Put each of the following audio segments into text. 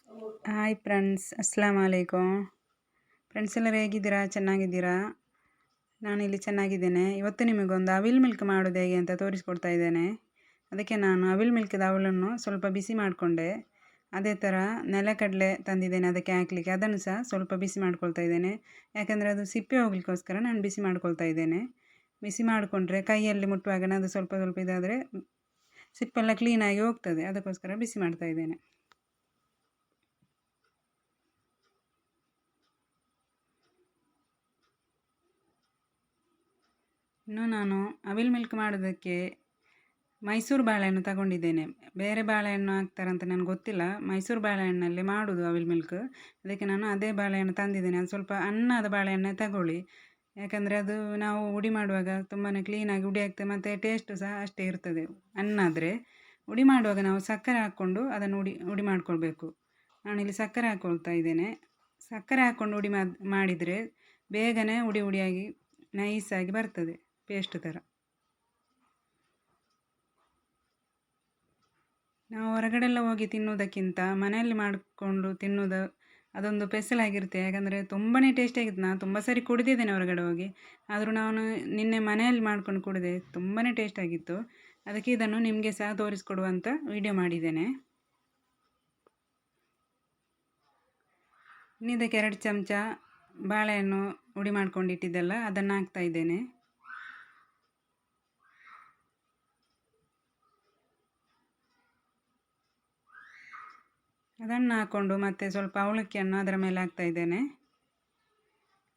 Hi friends, ಅಸ್ಸಲಾಮು ಅಲೈಕುಮ್. Friends ಎಲ್ಲರೂ ಹೇಗಿದ್ದೀರಾ? ಚೆನ್ನಾಗಿದ್ದೀರಾ? ನಾನಿಲ್ಲಿ ಚೆನ್ನಾಗಿದ್ದೇನೆ. ಇವತ್ತು ನಿಮಗೊಂದು ಅವಿಲ್ ಮಿಲ್ಕ್ ಮಾಡೋದು ಹೇಗೆ ಅಂತ ತೋರಿಸ್ಕೊಡ್ತಾ ಇದ್ದೇನೆ. ಅದಕ್ಕೆ ನಾನು ಅವಿಲ್ ಮಿಲ್ಕ್ದ ಅವಲನ್ನು ಸ್ವಲ್ಪ ಬಿಸಿ ಮಾಡಿಕೊಂಡೆ. ಅದೇ ಥರ ನೆಲಕಡಲೆ ತಂದಿದ್ದೇನೆ ಅದಕ್ಕೆ ಹಾಕಲಿಕ್ಕೆ, ಅದನ್ನು ಸಹ ಸ್ವಲ್ಪ ಬಿಸಿ ಮಾಡ್ಕೊಳ್ತಾ ಇದ್ದೇನೆ. ಯಾಕಂದರೆ ಅದು ಸಿಪ್ಪೆ ಹೋಗ್ಲಿಕ್ಕೋಸ್ಕರ ನಾನು ಬಿಸಿ ಮಾಡ್ಕೊಳ್ತಾ ಇದ್ದೇನೆ. ಬಿಸಿ ಮಾಡಿಕೊಂಡ್ರೆ ಕೈಯಲ್ಲಿ ಮುಟ್ಟುವಾಗ ಅದು ಸ್ವಲ್ಪ ಸ್ವಲ್ಪ ಇದಾದರೆ ಸಿಪ್ಪೆಲ್ಲ ಕ್ಲೀನಾಗಿ ಹೋಗ್ತದೆ, ಅದಕ್ಕೋಸ್ಕರ ಬಿಸಿ ಮಾಡ್ತಾ ಇದ್ದೇನೆ. ಇನ್ನು ನಾನು ಅವಿಲ್ ಮಿಲ್ಕ್ ಮಾಡೋದಕ್ಕೆ ಮೈಸೂರು ಬಾಳೆಹಣ್ಣು ತಗೊಂಡಿದ್ದೇನೆ. ಬೇರೆ ಬಾಳೆಹಣ್ಣು ಹಾಕ್ತಾರಂತ ನನಗೆ ಗೊತ್ತಿಲ್ಲ. ಮೈಸೂರು ಬಾಳೆಹಣ್ಣಲ್ಲಿ ಮಾಡೋದು ಅವಿಲ್ ಮಿಲ್ಕ್. ಅದಕ್ಕೆ ನಾನು ಅದೇ ಬಾಳೆಹಣ್ಣು ತಂದಿದ್ದೇನೆ. ಅದು ಸ್ವಲ್ಪ ಹಣ್ಣಾದ ಬಾಳೆಹಣ್ಣೆ ತಗೊಳ್ಳಿ. ಯಾಕಂದರೆ ಅದು ನಾವು ಹುಡಿ ಮಾಡುವಾಗ ತುಂಬಾ ಕ್ಲೀನಾಗಿ ಹುಡಿ ಆಗ್ತದೆ ಮತ್ತು ಟೇಸ್ಟು ಸಹ ಅಷ್ಟೇ ಇರ್ತದೆ. ಹಣ್ಣಾದರೆ ಹುಡಿ ಮಾಡುವಾಗ ನಾವು ಸಕ್ಕರೆ ಹಾಕ್ಕೊಂಡು ಅದನ್ನು ಹುಡಿ ಮಾಡ್ಕೊಳ್ಬೇಕು. ನಾನಿಲ್ಲಿ ಸಕ್ಕರೆ ಹಾಕ್ಕೊಳ್ತಾ ಇದ್ದೇನೆ. ಸಕ್ಕರೆ ಹಾಕ್ಕೊಂಡು ಹುಡಿ ಮಾಡಿದರೆ ಬೇಗನೆ ಹುಡಿ ಹುಡಿಯಾಗಿ ನೈಸಾಗಿ ಬರ್ತದೆ, ಪೇಸ್ಟ್ ಥರ. ನಾವು ಹೊರಗಡೆಲ್ಲ ಹೋಗಿ ತಿನ್ನೋದಕ್ಕಿಂತ ಮನೆಯಲ್ಲಿ ಮಾಡಿಕೊಂಡು ತಿನ್ನೋದು ಅದೊಂದು ಸ್ಪೆಷಲಾಗಿರುತ್ತೆ. ಯಾಕಂದರೆ ತುಂಬಾ ಟೇಸ್ಟಿಯಾಗಿತ್ತು. ನಾನು ತುಂಬ ಸರಿ ಕುಡಿದಿದ್ದೇನೆ ಹೊರಗಡೆ ಹೋಗಿ, ಆದರೂ ನಾನು ನಿನ್ನೆ ಮನೆಯಲ್ಲಿ ಮಾಡ್ಕೊಂಡು ಕುಡಿದೆ. ತುಂಬಾ ಟೇಸ್ಟಾಗಿತ್ತು. ಅದಕ್ಕೆ ಇದನ್ನು ನಿಮಗೆ ಸಹ ತೋರಿಸ್ಕೊಡುವಂತ ವಿಡಿಯೋ ಮಾಡಿದ್ದೇನೆ. ಇನ್ನಿದಕ್ಕೆ 2 ಚಮಚ ಬಾಳೆಹಣ್ಣು ಹುಡಿ ಮಾಡ್ಕೊಂಡಿಟ್ಟಿದ್ದೆಲ್ಲ ಅದನ್ನು ಹಾಕ್ತಾ ಇದ್ದೇನೆ. ಅದನ್ನು ಹಾಕ್ಕೊಂಡು ಮತ್ತೆ ಸ್ವಲ್ಪ ಅವಲಕ್ಕಿಯನ್ನು ಅದರ ಮೇಲೆ ಹಾಕ್ತಾ ಇದ್ದೇನೆ.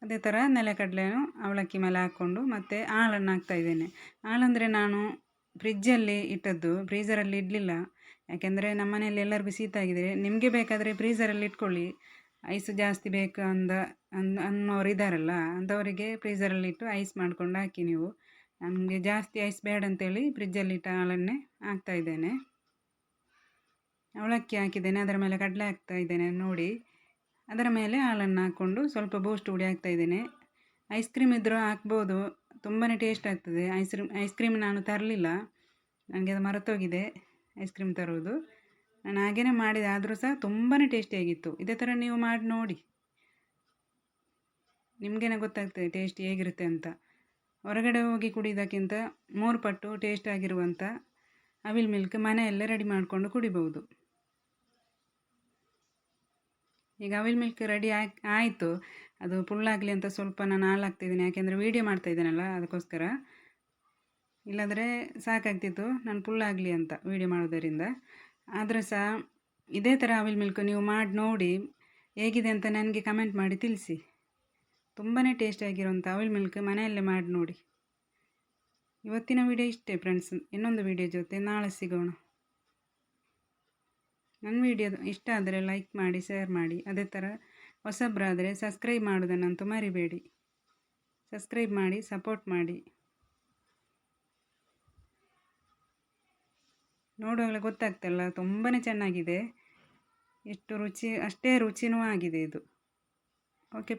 ಅದೇ ಥರ ನೆಲಕಡಲೆಯನ್ನು ಅವಲಕ್ಕಿ ಮೇಲೆ ಹಾಕ್ಕೊಂಡು ಮತ್ತೆ ಹಾಲನ್ನು ಹಾಕ್ತಾ ಇದ್ದೇನೆ. ಹಾಲಂದರೆ ನಾನು ಫ್ರಿಜ್ಜಲ್ಲಿ ಇಟ್ಟದ್ದು, ಫ್ರೀಝರಲ್ಲಿ ಇಡಲಿಲ್ಲ. ಯಾಕೆಂದರೆ ನಮ್ಮ ಮನೆಯಲ್ಲಿ ಎಲ್ಲರಿಗೂ ಶೀತ ಆಗಿದೆ. ನಿಮಗೆ ಬೇಕಾದರೆ ಫ್ರೀಝರಲ್ಲಿ ಇಟ್ಕೊಳ್ಳಿ. ಐಸ್ ಜಾಸ್ತಿ ಬೇಕು ಅನ್ನೋರು ಇದ್ದಾರಲ್ಲ, ಅಂಥವರಿಗೆ ಫ್ರೀಝರಲ್ಲಿಟ್ಟು ಐಸ್ ಮಾಡ್ಕೊಂಡು ಹಾಕಿ ನೀವು. ನನಗೆ ಜಾಸ್ತಿ ಐಸ್ ಬೇಡ ಅಂತೇಳಿ ಫ್ರಿಜ್ಜಲ್ಲಿಟ್ಟ ಹಾಲನ್ನೇ ಹಾಕ್ತಾ ಇದ್ದೇನೆ. ಅವಲಕ್ಕಿ ಹಾಕಿದ್ದೇನೆ, ಅದರ ಮೇಲೆ ಕಡಲೆ ಹಾಕ್ತಾ ಇದ್ದೇನೆ ನೋಡಿ. ಅದರ ಮೇಲೆ ಹಾಲನ್ನು ಹಾಕ್ಕೊಂಡು ಸ್ವಲ್ಪ ಬೂಸ್ಟ್ ಹುಡಿ ಹಾಕ್ತಾ ಇದ್ದೇನೆ. ಐಸ್ ಕ್ರೀಮ್ ಇದ್ದರೂ ಹಾಕ್ಬೋದು, ತುಂಬಾ ಟೇಸ್ಟ್ ಆಗ್ತದೆ. ಐಸ್ ಕ್ರೀಮ್ ನಾನು ತರಲಿಲ್ಲ, ನನಗೆ ಅದು ಮರೆತೋಗಿದೆ ಐಸ್ ಕ್ರೀಮ್ ತರುವುದು. ನಾನು ಹಾಗೇ ಮಾಡಿದೆ, ಆದರೂ ಸಹ ತುಂಬಾ ಟೇಸ್ಟಿಯಾಗಿತ್ತು. ಇದೇ ಥರ ನೀವು ಮಾಡಿ ನೋಡಿ, ನಿಮಗೇನೆ ಗೊತ್ತಾಗ್ತದೆ ಟೇಸ್ಟ್ ಹೇಗಿರುತ್ತೆ ಅಂತ. ಹೊರಗಡೆ ಹೋಗಿ ಕುಡಿಯೋದಕ್ಕಿಂತ 3 ಪಟ್ಟು ಟೇಸ್ಟ್ ಆಗಿರುವಂಥ ಅವಿಲ್ ಮಿಲ್ಕ್ ಮನೆಯಲ್ಲೇ ರೆಡಿ ಮಾಡಿಕೊಂಡು ಕುಡಿಬೋದು. ಈಗ ಅವಿಲ್ ಮಿಲ್ಕ್ ರೆಡಿ ಆಯಿತು. ಅದು ಫುಲ್ಲಾಗಲಿ ಅಂತ ಸ್ವಲ್ಪ ನಾನು ಹಾಲು ಹಾಕ್ತಿದ್ದೀನಿ, ಯಾಕೆಂದರೆ ವೀಡಿಯೋ ಮಾಡ್ತಾ ಇದ್ದೇನಲ್ಲ ಅದಕ್ಕೋಸ್ಕರ. ಇಲ್ಲಾಂದರೆ ಸಾಕಾಗ್ತಿತ್ತು ನಾನು ಫುಲ್ಲಾಗಲಿ ಅಂತ ವೀಡಿಯೋ ಮಾಡೋದರಿಂದ. ಆದರೆ ಸಹ ಇದೇ ಥರ ಅವಿಲ್ ಮಿಲ್ಕ್ ನೀವು ಮಾಡಿ ನೋಡಿ, ಹೇಗಿದೆ ಅಂತ ನನಗೆ ಕಮೆಂಟ್ ಮಾಡಿ ತಿಳಿಸಿ. ತುಂಬಾ ಟೇಸ್ಟಿಯಾಗಿರುವಂಥ ಅವಿಲ್ ಮಿಲ್ಕ್ ಮನೆಯಲ್ಲೇ ಮಾಡಿ ನೋಡಿ. ಇವತ್ತಿನ ವಿಡಿಯೋ ಇಷ್ಟೇ ಫ್ರೆಂಡ್ಸ್. ಇನ್ನೊಂದು ವಿಡಿಯೋ ಜೊತೆ ನಾಳೆ ಸಿಗೋಣ. ನನ್ನ ವಿಡಿಯೋ ಇಷ್ಟ ಆದರೆ ಲೈಕ್ ಮಾಡಿ, ಶೇರ್ ಮಾಡಿ. ಅದೇ ಥರ ಹೊಸಬ್ರಾದರೆ ಸಬ್ಸ್ಕ್ರೈಬ್ ಮಾಡೋದನ್ನಂತೂ ಮರಿಬೇಡಿ. ಸಬ್ಸ್ಕ್ರೈಬ್ ಮಾಡಿ, ಸಪೋರ್ಟ್ ಮಾಡಿ. ನೋಡುವಾಗಲೇ ಗೊತ್ತಾಗ್ತಲ್ಲ, ತುಂಬಾ ಚೆನ್ನಾಗಿದೆ. ಎಷ್ಟು ರುಚಿ, ಅಷ್ಟೇ ರುಚಿನೂ ಆಗಿದೆ ಇದು. ಓಕೆ.